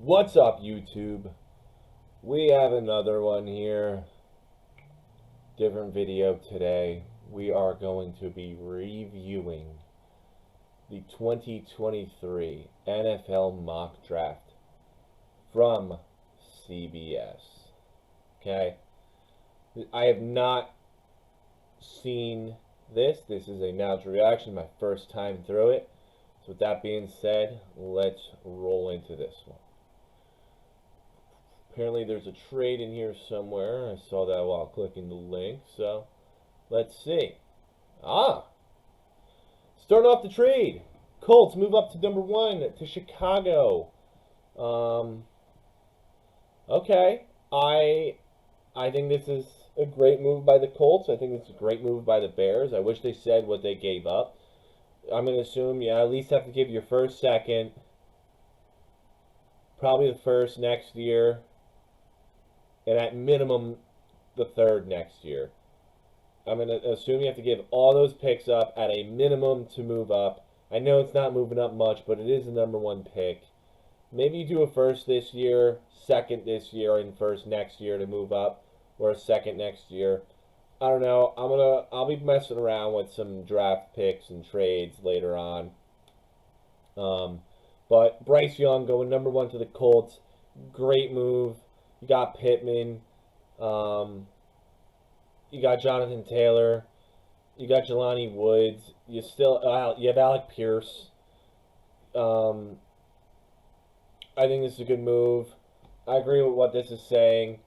What's up, YouTube? We have another one here. Different video today. We are going to be reviewing the 2023 NFL mock draft from CBS. Okay? I have not seen this. This is a natural reaction, my first time through it. So with that being said, let's roll into this one. Apparently there's a trade in here somewhere. I saw that while clicking the link. So let's see. Starting off the trade. Colts move up to number 1 to Chicago. Okay. I think this is a great move by the Colts. I think it's a great move by the Bears. I wish they said what they gave up. I'm going to assume you at least have to give your first, second, probably the first next year, and at minimum the third next year. I'm going to assume you have to give all those picks up at a minimum to move up. I know it's not moving up much, but it is the number 1 pick. Maybe you do a first this year, second this year, and first next year to move up, or a second next year. I don't know. I'll be messing around with some draft picks and trades later on. But Bryce Young going number 1 to the Colts, great move. You got Pittman. You got Jonathan Taylor. You got Jelani Woods. You have Alec Pierce. I think this is a good move. I agree with what this is saying.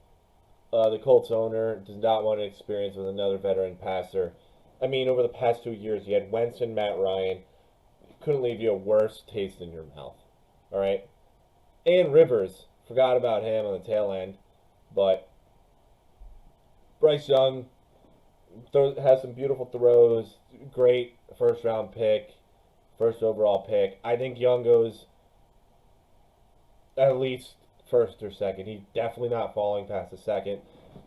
The Colts owner does not want to experience with another veteran passer. I mean, over the past 2 years, you had Wentz and Matt Ryan. Couldn't leave you a worse taste in your mouth. All right? And Rivers. Forgot about him on the tail end. But Bryce Young has some beautiful throws. Great first-round pick. First overall pick. I think Young goes at least first or second. He's definitely not falling past the second.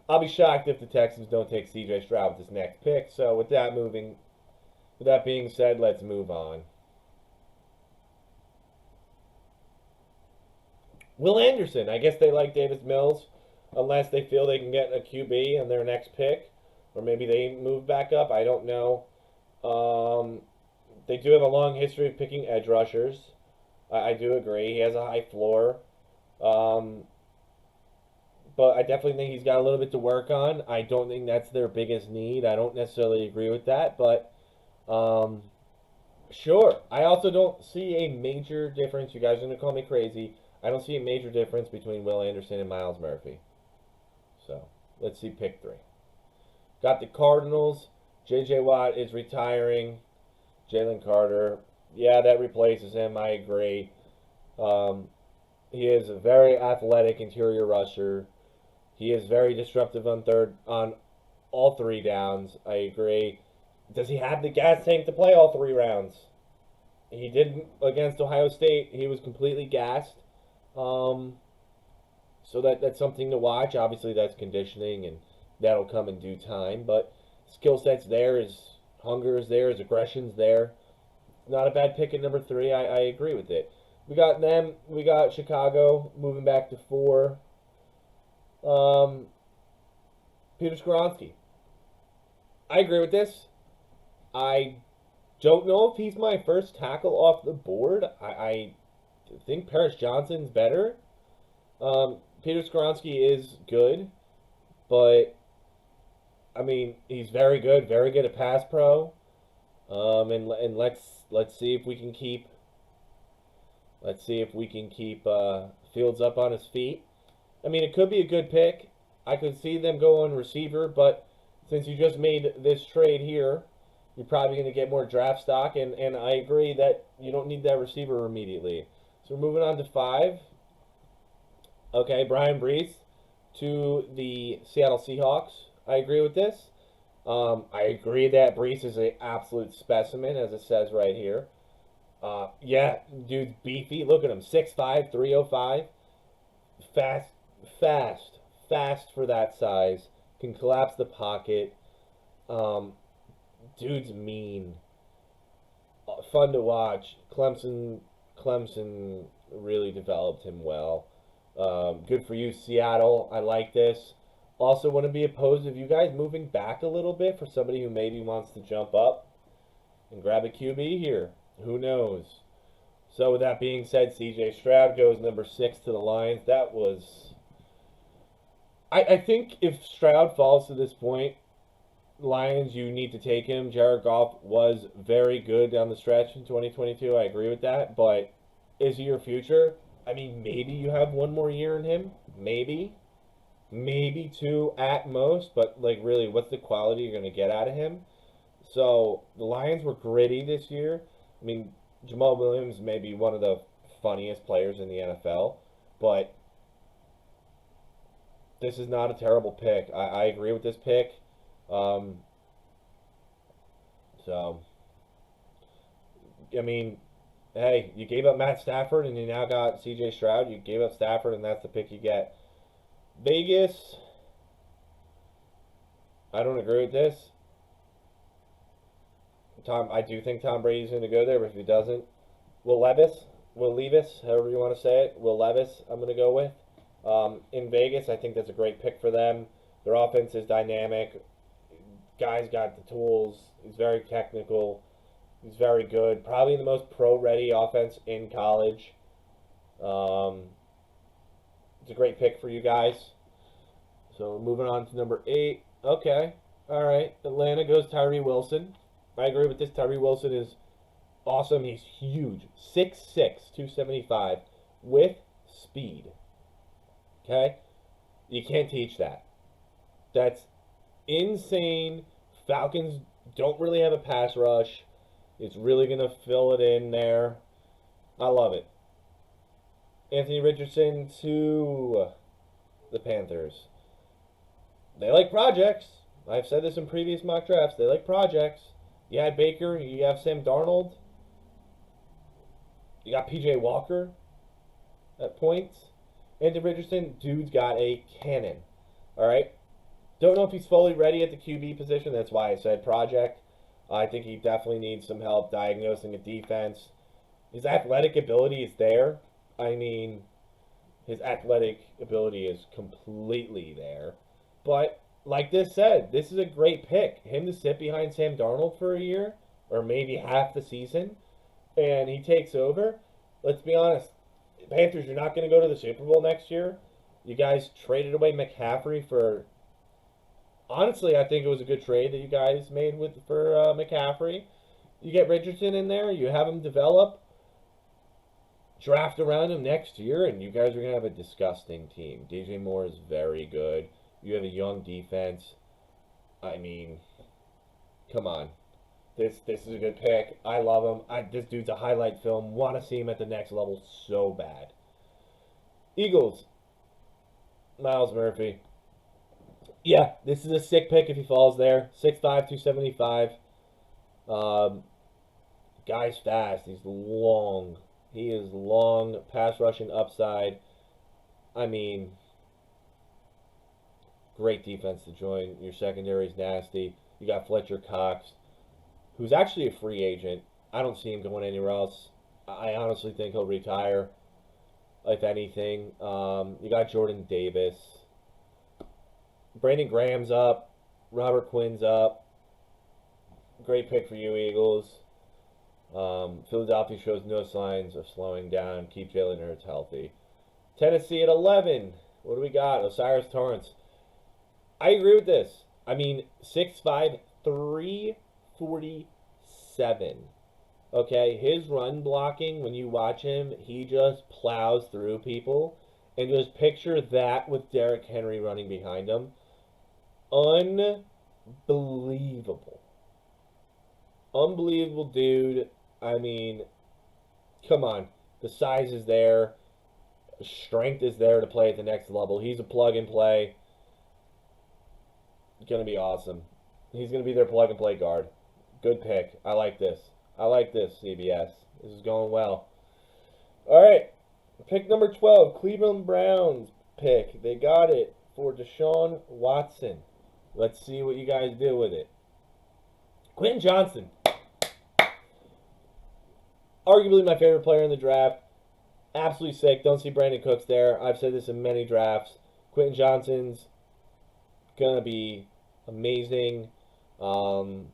I'll be shocked if the Texans don't take C.J. Stroud with this next pick. So with that being said, let's move on. Will Anderson. I guess they like Davis Mills, unless they feel they can get a QB on their next pick, or maybe they move back up. I don't know. They do have a long history of picking edge rushers. I do agree. He has a high floor. But I definitely think he's got a little bit to work on. I don't think that's their biggest need. I don't necessarily agree with that, but sure. I also don't see a major difference. You guys are going to call me crazy. I don't see a major difference between Will Anderson and Myles Murphy. So, let's see pick 3. Got the Cardinals. J.J. Watt is retiring. Jalen Carter. Yeah, that replaces him. I agree. He is a very athletic interior rusher. He is very disruptive on all 3 downs. I agree. Does he have the gas tank to play all 3 rounds? He didn't against Ohio State. He was completely gassed. So that's something to watch. Obviously, that's conditioning, and that'll come in due time. But skill set's there, his hunger is there, his aggression's there. Not a bad pick at number 3. I agree with it. We got them. We got Chicago moving back to 4. Peter Skoronski. I agree with this. I don't know if he's my first tackle off the board. I think Paris Johnson's better. Peter Skoronski is good, but I mean he's very good at pass pro. And let's see if we can keep Fields up on his feet. I mean, it could be a good pick. I could see them going receiver, but since you just made this trade here, you're probably going to get more draft stock, and I agree that you don't need that receiver immediately. So we're moving on to 5. Okay, Brian Brees to the Seattle Seahawks. I agree with this. I agree that Brees is an absolute specimen, as it says right here. Yeah, dude's beefy. Look at him, 6'5", 305. Fast for that size. Can collapse the pocket. Dude's mean. Fun to watch. Clemson really developed him well. Good for you, Seattle. I like this. Also, wouldn't be opposed of you guys moving back a little bit for somebody who maybe wants to jump up and grab a QB here. Who knows? So, with that being said, CJ Stroud goes number 6 to the Lions. That was. I think if Stroud falls to this point, Lions, you need to take him. Jared Goff was very good down the stretch in 2022. I agree with that. But is he your future? I mean, maybe you have one more year in him. Maybe. Maybe two at most. But, like, really, what's the quality you're going to get out of him? So, the Lions were gritty this year. I mean, Jamal Williams may be one of the funniest players in the NFL. But this is not a terrible pick. I agree with this pick. Um, so, I mean, hey, you gave up Matt Stafford and you now got CJ Stroud. You gave up Stafford and that's the pick you get. Vegas, I don't agree with this. I do think Tom Brady's going to go there, but if he doesn't, Will Levis, however you want to say it, Will Levis, I'm going to go with. In Vegas, I think that's a great pick for them. Their offense is dynamic. Guy's got the tools. He's very technical. He's very good. Probably the most pro-ready offense in college. It's a great pick for you guys. So moving on to number 8. Okay. All right. Atlanta goes Tyree Wilson. I agree with this. Tyree Wilson is awesome. He's huge. 6'6", 275 with speed. Okay? You can't teach that. That's insane. Falcons don't really have a pass rush. It's really going to fill it in there. I love it. Anthony Richardson to the Panthers. They like projects. I've said this in previous mock drafts. They like projects. You had Baker. You have Sam Darnold. You got P.J. Walker at points. Anthony Richardson, dude's got a cannon. All right? Don't know if he's fully ready at the QB position. That's why I said project. I think he definitely needs some help diagnosing a defense. His athletic ability is there. I mean, his athletic ability is completely there. But, like this said, this is a great pick. Him to sit behind Sam Darnold for a year, or maybe half the season, and he takes over. Let's be honest. Panthers, you're not going to go to the Super Bowl next year. You guys traded away McCaffrey for... Honestly, I think it was a good trade that you guys made for McCaffrey. You get Richardson in there. You have him develop. Draft around him next year, and you guys are going to have a disgusting team. DJ Moore is very good. You have a young defense. I mean, come on. This is a good pick. I love him. This dude's a highlight film. Want to see him at the next level so bad. Eagles. Myles Murphy. Yeah, this is a sick pick if he falls there. 6'5", 275. Guy's fast. He's long. He is long. Pass rushing upside. I mean, great defense to join. Your secondary's nasty. You got Fletcher Cox, who's actually a free agent. I don't see him going anywhere else. I honestly think he'll retire, if anything. You got Jordan Davis. Brandon Graham's up. Robert Quinn's up. Great pick for you, Eagles. Philadelphia shows no signs of slowing down. Keep Jalen Hurts healthy. Tennessee at 11. What do we got? Osiris Torrance. I agree with this. I mean, 6'5", 347. Okay, his run blocking, when you watch him, he just plows through people. And just picture that with Derrick Henry running behind him. Unbelievable. Unbelievable dude. I mean, come on. The size is there. Strength is there to play at the next level. He's a plug and play. Going to be awesome. He's going to be their plug and play guard. Good pick. I like this. I like this, CBS. This is going well. All right. Pick number 12, Cleveland Browns pick. They got it for Deshaun Watson. Let's see what you guys do with it. Quentin Johnston. Arguably my favorite player in the draft. absolutely sick. Don't see Brandon Cooks there. I've said this in many drafts. Quentin Johnston's gonna be amazing. Um,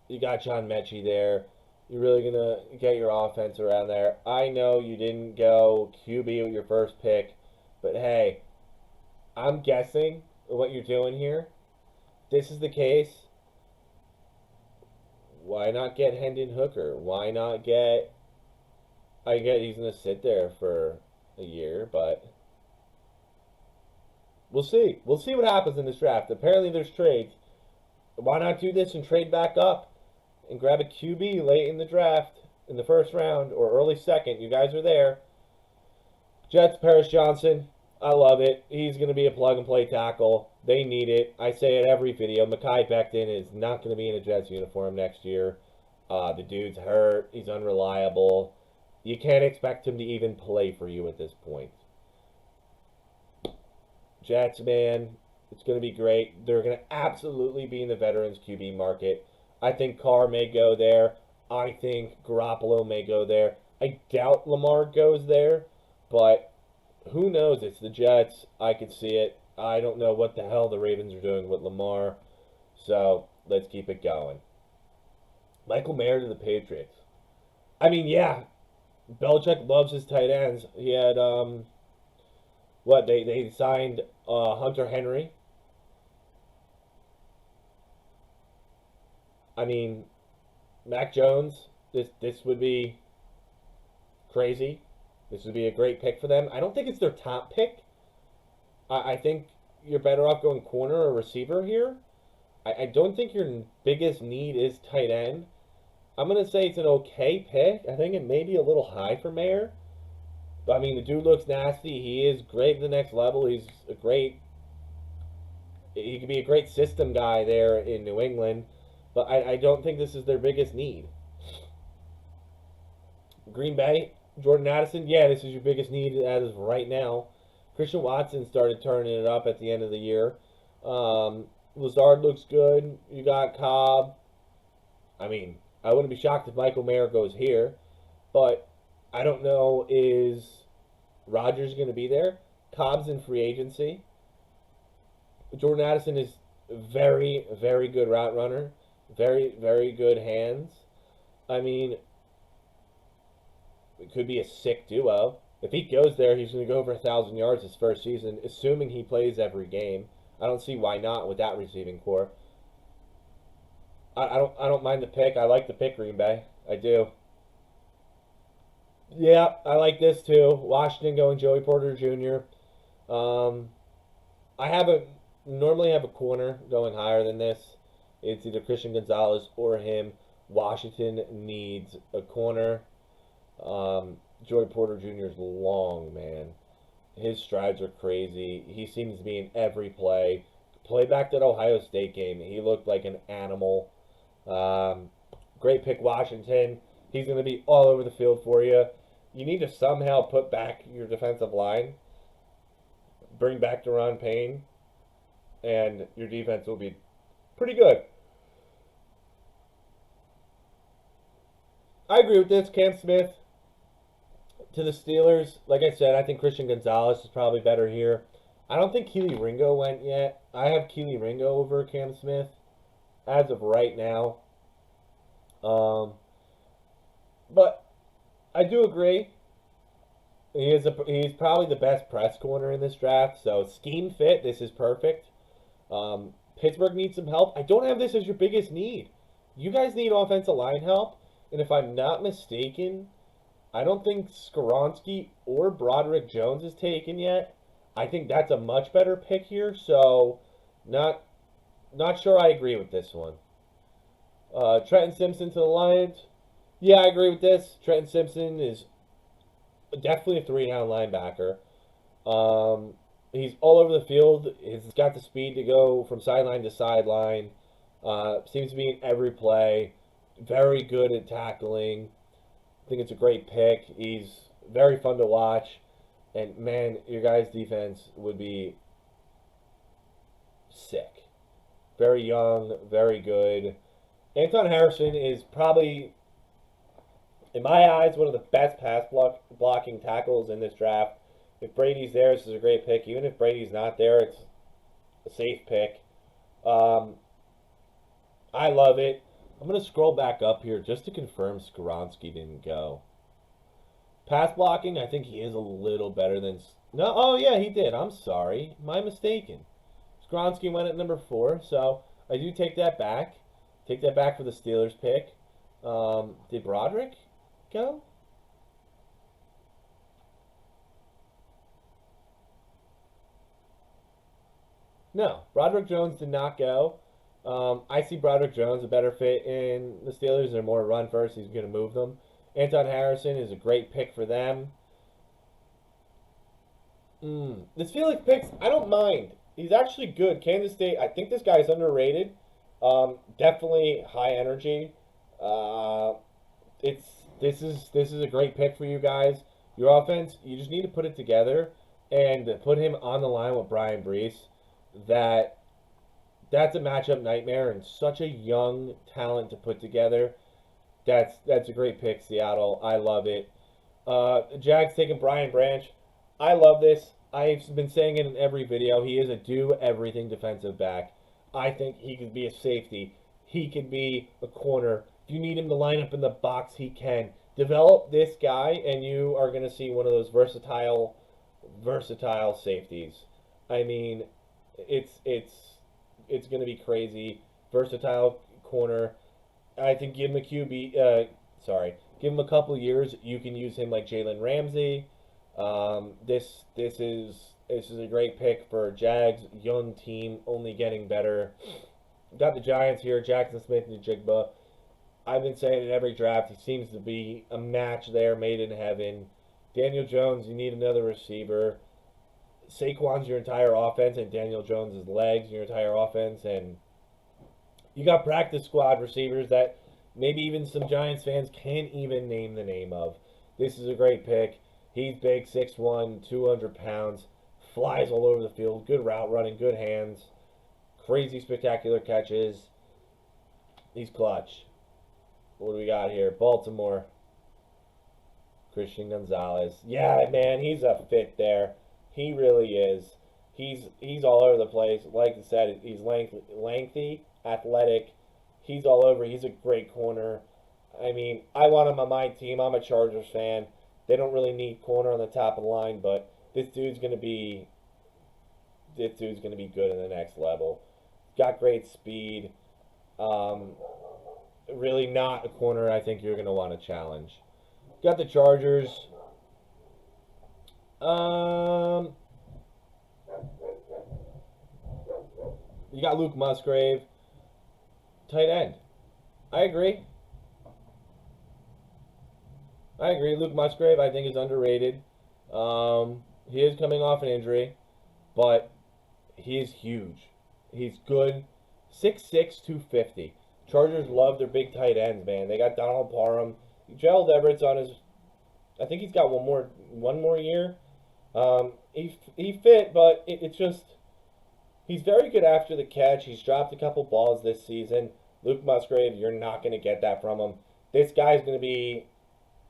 you got John Mechie there. You're really gonna get your offense around there. I know you didn't go QB with your first pick, but hey, I'm guessing what you're doing here. This is the case. Why not get Hendon Hooker? Why not get? I get he's gonna sit there for a year, but we'll see. We'll see what happens in this draft. Apparently, there's trades. Why not do this and trade back up and grab a QB late in the draft, in the first round or early second? You guys are there. Jets, Paris Johnson. I love it. He's going to be a plug and play tackle. They need it. I say it every video. Mekhi Becton is not going to be in a Jets uniform next year. The dude's hurt. He's unreliable. You can't expect him to even play for you at this point. Jets, man, it's going to be great. They're going to absolutely be in the veterans QB market. I think Carr may go there. I think Garoppolo may go there. I doubt Lamar goes there, but who knows? It's the Jets. I could see it. I don't know what the hell the Ravens are doing with Lamar. So let's keep it going. Michael Mayer to the Patriots. I mean, yeah, Belichick loves his tight ends. He had they signed Hunter Henry. I mean, Mac Jones. This would be crazy. This would be a great pick for them. I don't think it's their top pick. I think you're better off going corner or receiver here. I don't think your biggest need is tight end. I'm going to say it's an okay pick. I think it may be a little high for Mayer. I mean, the dude looks nasty. He is great at the next level. He could be a great system guy there in New England. But I don't think this is their biggest need. Green Bay, Jordan Addison, yeah, this is your biggest need as of right now. Christian Watson started turning it up at the end of the year. Lazard looks good. You got Cobb. I mean, I wouldn't be shocked if Michael Mayer goes here. But I don't know, is Rodgers going to be there? Cobb's in free agency. Jordan Addison is very, very good route runner. Very, very good hands. I mean, it could be a sick duo. If he goes there, he's going to go over 1,000 yards his first season, assuming he plays every game. I don't see why not with that receiving core. I don't mind the pick. I like the pick, Green Bay. I do. Yeah, I like this too. Washington going Joey Porter Jr. I normally have a corner going higher than this. It's either Christian Gonzalez or him. Washington needs a corner. Joey Porter Jr. is long, man. His strides are crazy. He seems to be in every play. Play back that Ohio State game. He looked like an animal. Great pick, Washington. He's going to be all over the field for you. You need to somehow put back your defensive line. Bring back Deron Payne. And your defense will be pretty good. I agree with this. Cam Smith to the Steelers. Like I said, I think Christian Gonzalez is probably better here. I don't think Keely Ringo went yet. I have Keely Ringo over Cam Smith as of right now. But I do agree. He's probably the best press corner in this draft. So scheme fit, this is perfect. Pittsburgh needs some help. I don't have this as your biggest need. You guys need offensive line help. And if I'm not mistaken, I don't think Skoronski or Broderick Jones is taken yet. I think that's a much better pick here. So not sure I agree with this one. Trenton Simpson to the Lions. Yeah, I agree with this. Trenton Simpson is definitely a 3-down linebacker. He's all over the field. He's got the speed to go from sideline to sideline. Seems to be in every play. Very good at tackling. I think it's a great pick. He's very fun to watch. And, man, your guys' defense would be sick. Very young, very good. Anton Harrison is probably in my eyes, one of the best blocking tackles in this draft. If Brady's there, this is a great pick. Even if Brady's not there, it's a safe pick. I love it. I'm going to scroll back up here just to confirm Skoronski didn't go. Pass blocking, I think he is a little better than... No, oh yeah, he did. I'm sorry. My mistaken. Skoronski went at number 4, so I do take that back. Take that back for the Steelers pick. Did Broderick go? No, Broderick Jones did not go. I see Broderick Jones a better fit in the Steelers. They're more run first. He's going to move them. Anton Harrison is a great pick for them. This Felix picks, I don't mind. He's actually good. Kansas State, I think this guy is underrated. Definitely high energy. This is a great pick for you guys. Your offense, you just need to put it together and put him on the line with Brian Brees. That's a matchup nightmare, and such a young talent to put together. That's a great pick, Seattle. I love it. Jags taking Brian Branch. I love this. I've been saying it in every video. He is a do-everything defensive back. I think he could be a safety. He could be a corner. If you need him to line up in the box, he can. Develop this guy, and you are going to see one of those versatile safeties. I mean, it's going to be crazy. Versatile corner. I think give him a give him a couple years. You can use him like Jalen Ramsey. This is a great pick for Jags, young team, only getting better. Got the Giants here, Jackson Smith and Jigba. I've been saying in every draft, he seems to be a match there, made in heaven. Daniel Jones, you need another receiver. Saquon's your entire offense, and Daniel Jones' legs your entire offense, and you got practice squad receivers that maybe even some Giants fans can't even name the name of. This is a great pick. He's big, 6'1", 200 pounds, flies all over the field, good route running, good hands, crazy spectacular catches. He's clutch. What do we got here? Baltimore. Christian Gonzalez. Yeah, man, he's a fit there. He really is. He's all over the place. Like I said, he's lengthy, athletic. He's all over. He's a great corner. I mean, I want him on my team. I'm a Chargers fan. They don't really need corner on the top of the line, but this dude's gonna be good in the next level. Got great speed. Really not a corner I think you're gonna want to challenge. Got the Chargers. You got Luke Musgrave, tight end. I agree. Luke Musgrave, I think, is underrated. He is coming off an injury, but he is huge. He's good. 6'6", 250. Chargers love their big tight ends, man. They got Donald Parham. Gerald Everett's on his... I think he's got one more year. He fit, but it's just... He's very good after the catch. He's dropped a couple balls this season. Luke Musgrave, you're not going to get that from him. This guy's going to be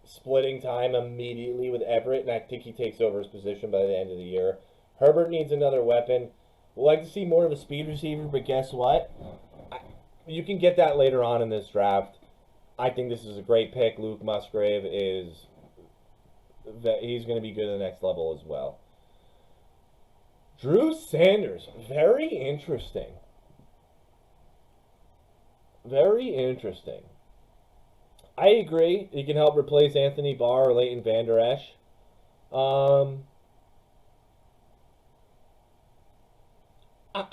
splitting time immediately with Everett, and I think he takes over his position by the end of the year. Herbert needs another weapon. We'd like to see more of a speed receiver, but guess what? You can get that later on in this draft. I think this is a great pick. Luke Musgrave he's going to be good at the next level as well. Drew Sanders, very interesting. Very interesting. I agree. He can help replace Anthony Barr or Leighton Vander Esch. I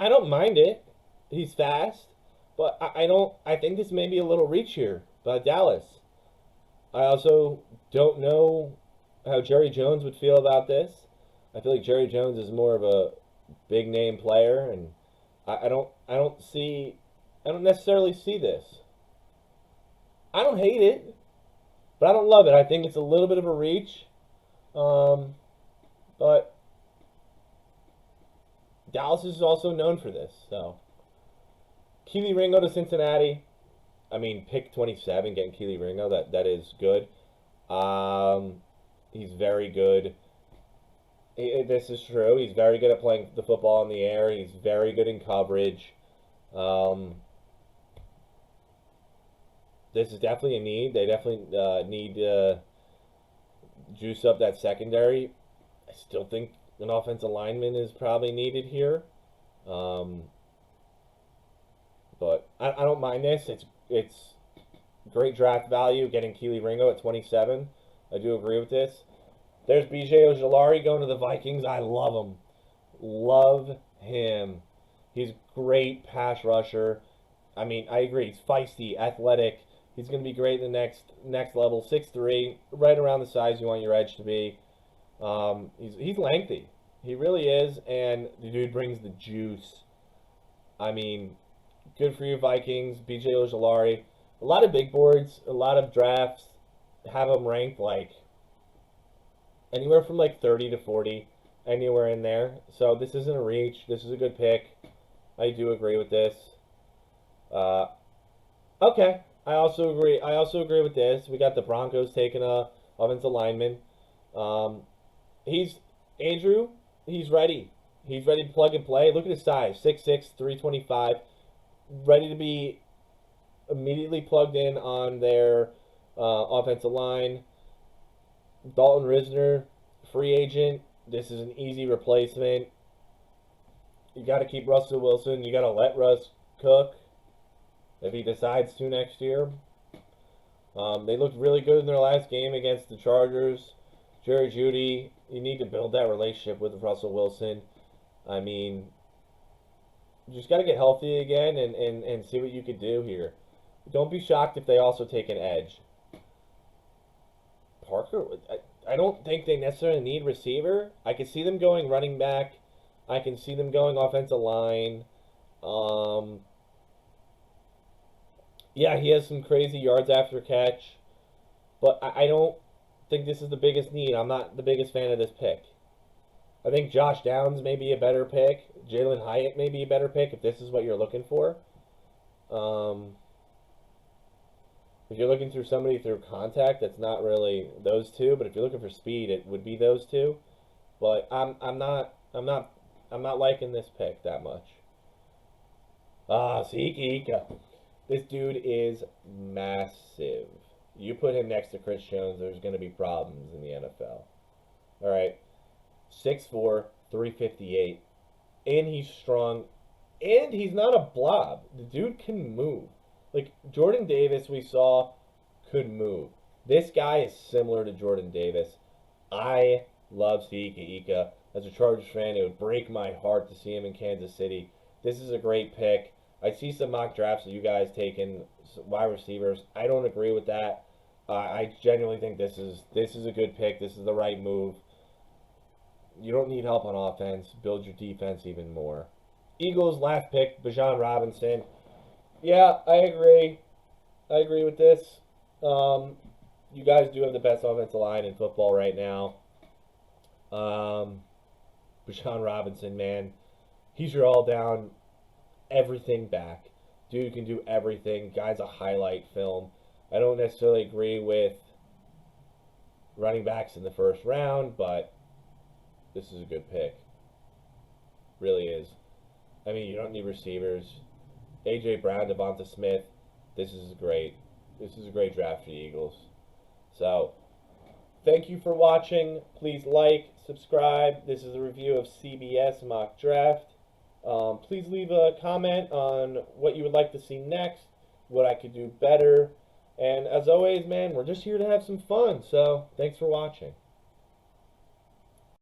don't mind it. He's fast, but I think this may be a little reach here by Dallas. I also don't know how Jerry Jones would feel about this. I feel like Jerry Jones is more of a big name player, and I don't necessarily see this. I don't hate it, but I don't love it. I think it's a little bit of a reach, but Dallas is also known for this. So, Keely Ringo to Cincinnati. I mean, pick 27, getting Keely Ringo, that is good. He's very good. This is true. He's very good at playing the football in the air. He's very good in coverage. Um, this is definitely a need. They definitely need to juice up that secondary. I still think an offensive lineman is probably needed here. Um, but I don't mind this. It's great draft value getting Keely Ringo at 27. I do agree with this. There's BJ Ojolari going to the Vikings. I love him. Love him. He's great pass rusher. I mean, I agree. He's feisty, athletic. He's going to be great in the next level. 6'3", right around the size you want your edge to be. He's lengthy. He really is, and the dude brings the juice. I mean, good for you, Vikings. BJ Ojolari. A lot of big boards, a lot of drafts have him ranked like anywhere from like 30 to 40, anywhere in there. So this isn't a reach. This is a good pick. I do agree with this. Uh, okay, I also agree. I also agree with this. We got the Broncos taking a offensive lineman. Um, he's Andrew. He's ready. He's ready to plug and play. Look at his size: 6'6", 325. Ready to be immediately plugged in on their offensive line. Dalton Risner, free agent. This is an easy replacement. You got to keep Russell Wilson. You got to let Russ cook if he decides to next year. They looked really good in their last game against the Chargers. Jerry Jeudy, you need to build that relationship with Russell Wilson. I mean, you just got to get healthy again and see what you could do here. Don't be shocked if they also take an edge. Parker, I don't think they necessarily need receiver. I can see them going running back. I can see them going offensive line. Yeah, he has some crazy yards after catch, but I don't think this is the biggest need. I'm not the biggest fan of this pick. I think Josh Downs may be a better pick. Jalen Hyatt may be a better pick if this is what you're looking for. If you're looking through somebody through contact, that's not really those two. But if you're looking for speed, it would be those two. But I'm not liking this pick that much. Ika. This dude is massive. You put him next to Chris Jones, there's going to be problems in the NFL. All right, 6'4", 358, and he's strong, and he's not a blob. The dude can move. Like, Jordan Davis, we saw, could move. This guy is similar to Jordan Davis. I love Ika. As a Chargers fan, it would break my heart to see him in Kansas City. This is a great pick. I see some mock drafts that you guys taking wide receivers. I don't agree with that. I genuinely think this is a good pick. This is the right move. You don't need help on offense. Build your defense even more. Eagles last pick, Bijan Robinson. Yeah, I agree. I agree with this. You guys do have the best offensive line in football right now. Bijan Robinson, man, he's your all-down everything back. Dude can do everything. Guy's a highlight film. I don't necessarily agree with running backs in the first round, but this is a good pick. Really is. I mean, you don't need receivers. A.J. Brown, Devonta Smith. This is great. This is a great draft for the Eagles. So, thank you for watching. Please like, subscribe. This is a review of CBS Mock Draft. Please leave a comment on what you would like to see next, what I could do better. And as always, man, we're just here to have some fun. So, thanks for watching.